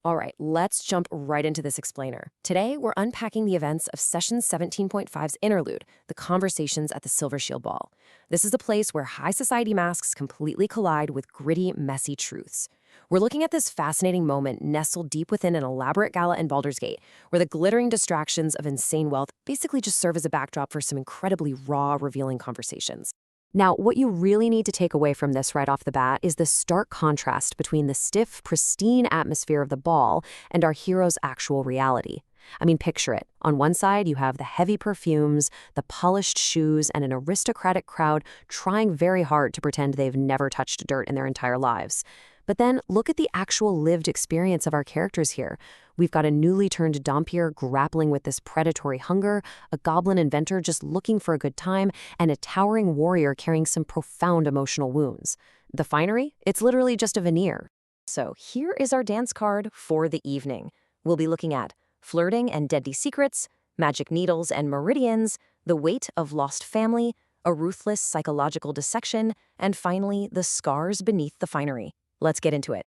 All right, let's jump right into this explainer. Today, we're unpacking the events of Session 17.5's Interlude, the conversations at the Silver Shield Ball. This is a place where high society masks completely collide with gritty, messy truths. We're looking at this fascinating moment nestled deep within an elaborate gala in Baldur's Gate, where the glittering distractions of insane wealth basically just serve as a backdrop for some incredibly raw, revealing conversations. Now, what you really need to take away from this right off the bat is the stark contrast between the stiff, pristine atmosphere of the ball and our hero's actual reality. I mean, picture it. On one side, you have the heavy perfumes, the polished shoes, and an aristocratic crowd trying very hard to pretend they've never touched dirt in their entire lives. But then look at the actual lived experience of our characters here. We've got a newly turned Dompier grappling with this predatory hunger, a goblin inventor just looking for a good time, and a towering warrior carrying some profound emotional wounds. The finery? It's literally just a veneer. So here is our dance card for the evening. We'll be looking at flirting and deadly secrets, magic needles and meridians, the weight of lost family, a ruthless psychological dissection, and finally, the scars beneath the finery. Let's get into it.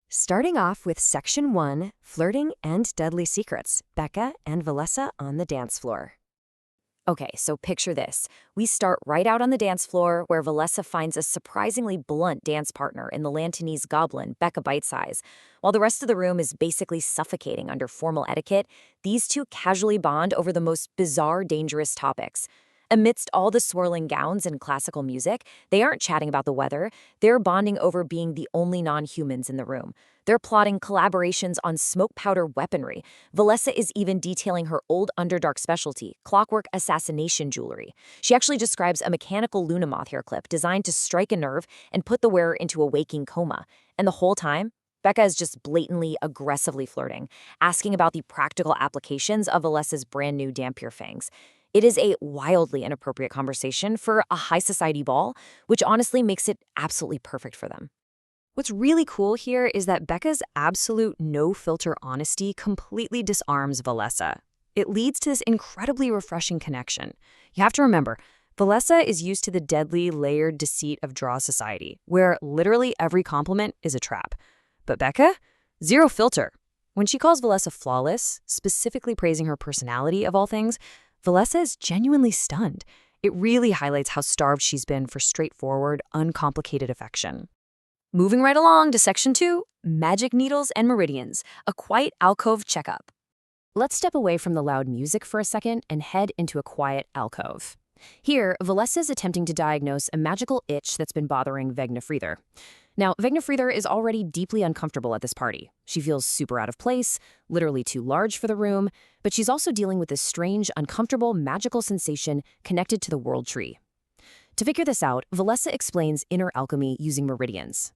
Starting off with Section 1, Flirting and Deadly Secrets, Becca and Valessa on the dance floor. Okay, so picture this. We start right out on the dance floor where Valessa finds a surprisingly blunt dance partner in the Lantanese goblin, Becca Bitesize. While the rest of the room is basically suffocating under formal etiquette, these two casually bond over the most bizarre, dangerous topics. Amidst all the swirling gowns and classical music, they aren't chatting about the weather. They're bonding over being the only non-humans in the room. They're plotting collaborations on smoke powder weaponry. Valessa is even detailing her old Underdark specialty, clockwork assassination jewelry. She actually describes a mechanical Lunamoth hair clip designed to strike a nerve and put the wearer into a waking coma. And the whole time, Becca is just blatantly, aggressively flirting, asking about the practical applications of Valessa's brand new Dampier fangs. It is a wildly inappropriate conversation for a high society ball, which honestly makes it absolutely perfect for them. What's really cool here is that Becca's absolute no-filter honesty completely disarms Valessa. It leads to this incredibly refreshing connection. You have to remember, Valessa is used to the deadly, layered deceit of Draw society, where literally every compliment is a trap. But Becca? Zero filter. When she calls Valessa flawless, specifically praising her personality of all things, Valessa is genuinely stunned. It really highlights how starved she's been for straightforward, uncomplicated affection. Moving right along to Section 2, Magic Needles and Meridians, a quiet alcove checkup. Let's step away from the loud music for a second and head into a quiet alcove. Here, Valessa is attempting to diagnose a magical itch that's been bothering Vegna Frieder. Now, Vegna Frieder is already deeply uncomfortable at this party. She feels super out of place, literally too large for the room, but she's also dealing with this strange, uncomfortable, magical sensation connected to the world tree. To figure this out, Valessa explains inner alchemy using meridians.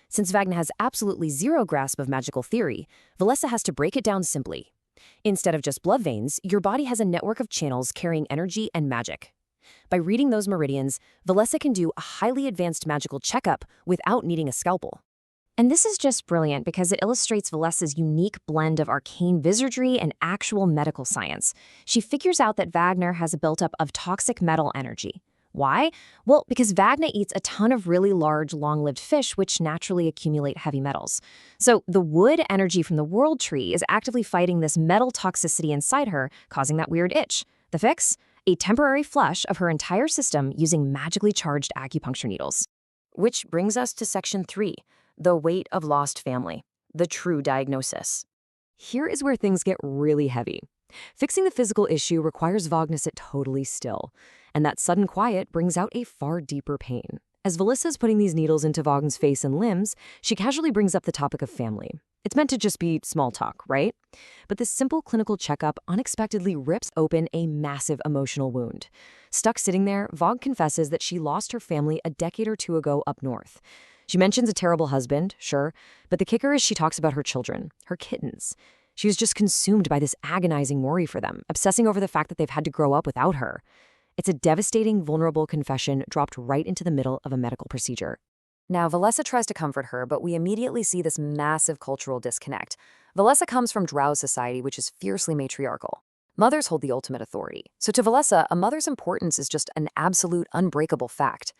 Since Vagna has absolutely zero grasp of magical theory, Valessa has to break it down simply. Instead of just blood veins, your body has a network of channels carrying energy and magic. By reading those meridians, Valessa can do a highly advanced magical checkup without needing a scalpel. And this is just brilliant because it illustrates Valessa's unique blend of arcane wizardry and actual medical science. She figures out that Wagner has a buildup of toxic metal energy. Why? Well, because Wagner eats a ton of really large, long-lived fish which naturally accumulate heavy metals. So the wood energy from the world tree is actively fighting this metal toxicity inside her, causing that weird itch. The fix? A temporary flush of her entire system using magically charged acupuncture needles. Which brings us to Section 3, the weight of lost family, the true diagnosis. Here is where things get really heavy. Fixing the physical issue requires Vagna to sit totally still, and that sudden quiet brings out a far deeper pain. As Valessa is putting these needles into Vagna's face and limbs, she casually brings up the topic of family. It's meant to just be small talk, right? But this simple clinical checkup unexpectedly rips open a massive emotional wound. Stuck sitting there, Vagna confesses that she lost her family a decade or two ago up north. She mentions a terrible husband, sure, but the kicker is she talks about her children, her kittens. She was just consumed by this agonizing worry for them, obsessing over the fact that they've had to grow up without her. It's a devastating, vulnerable confession dropped right into the middle of a medical procedure. Now, Valessa tries to comfort her, but we immediately see this massive cultural disconnect. Valessa comes from Drow society, which is fiercely matriarchal. Mothers hold the ultimate authority. So to Valessa, a mother's importance is just an absolute, unbreakable fact.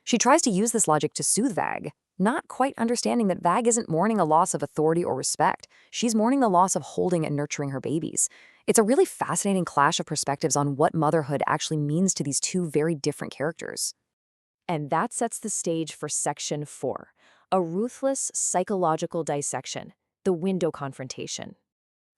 She tries to use this logic to soothe Vag. not quite understanding that Vag isn't mourning a loss of authority or respect. She's mourning the loss of holding and nurturing her babies. It's a really fascinating clash of perspectives on what motherhood actually means to these two very different characters. And that sets the stage for Section 4, a ruthless psychological dissection, the window confrontation.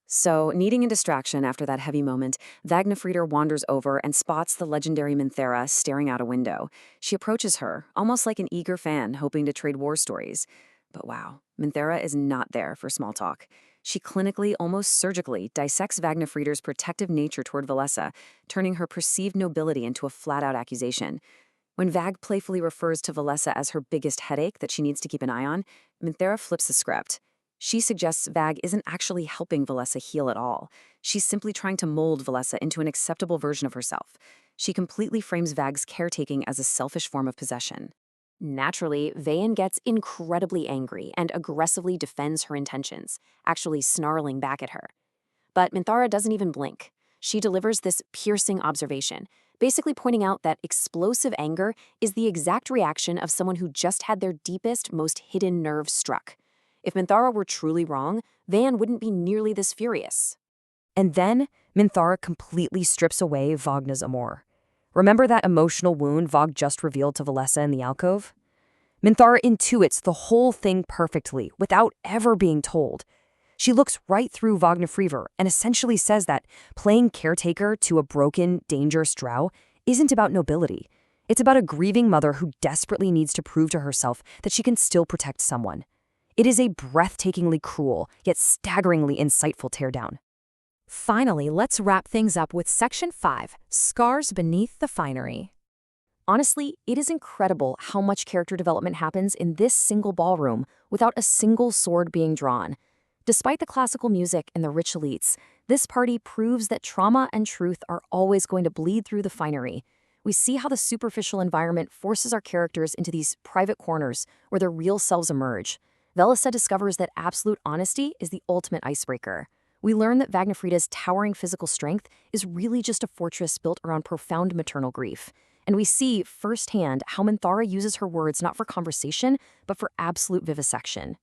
So, needing a distraction after that heavy moment, Vagnafrieder wanders over and spots the legendary Minthera staring out a window. She approaches her, almost like an eager fan hoping to trade war stories. But wow, Minthera is not there for small talk. She clinically, almost surgically, dissects Vagnafrieder's protective nature toward Valessa, turning her perceived nobility into a flat-out accusation. When Vag playfully refers to Valessa as her biggest headache that she needs to keep an eye on, Minthera flips the script. She suggests Vag isn't actually helping Valessa heal at all. She's simply trying to mold Valessa into an acceptable version of herself. She completely frames Vag's caretaking as a selfish form of possession. Naturally, Vayan gets incredibly angry and aggressively defends her intentions, actually snarling back at her. But Minthara doesn't even blink. She delivers this piercing observation, basically pointing out that explosive anger is the exact reaction of someone who just had their deepest, most hidden nerve struck. If Minthara were truly wrong, Van wouldn't be nearly this furious. And then, Minthara completely strips away Vagna's amour. Remember that emotional wound Vag just revealed to Valessa in the alcove? Minthara intuits the whole thing perfectly, without ever being told. She looks right through Vagnafrieder and essentially says that playing caretaker to a broken, dangerous drow isn't about nobility. It's about a grieving mother who desperately needs to prove to herself that she can still protect someone. It is a breathtakingly cruel, yet staggeringly insightful teardown. Finally, let's wrap things up with Section 5, Scars Beneath the Finery. Honestly, it is incredible how much character development happens in this single ballroom without a single sword being drawn. Despite the classical music and the rich elites, this party proves that trauma and truth are always going to bleed through the finery. We see how the superficial environment forces our characters into these private corners where their real selves emerge. Valessa discovers that absolute honesty is the ultimate icebreaker. We learn that Vagnafrieda's towering physical strength is really just a fortress built around profound maternal grief. And we see firsthand how Minthara uses her words not for conversation, but for absolute vivisection.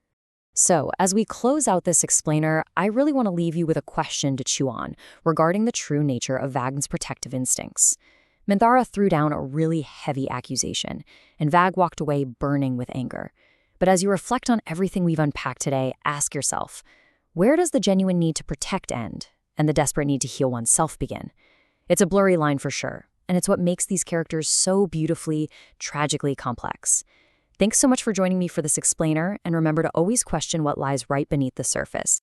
So, as we close out this explainer, I really want to leave you with a question to chew on regarding the true nature of Vagn's protective instincts. Minthara threw down a really heavy accusation, and Vag walked away burning with anger. But as you reflect on everything we've unpacked today, ask yourself, where does the genuine need to protect end and the desperate need to heal oneself begin? It's a blurry line for sure, and it's what makes these characters so beautifully, tragically complex. Thanks so much for joining me for this explainer, and remember to always question what lies right beneath the surface.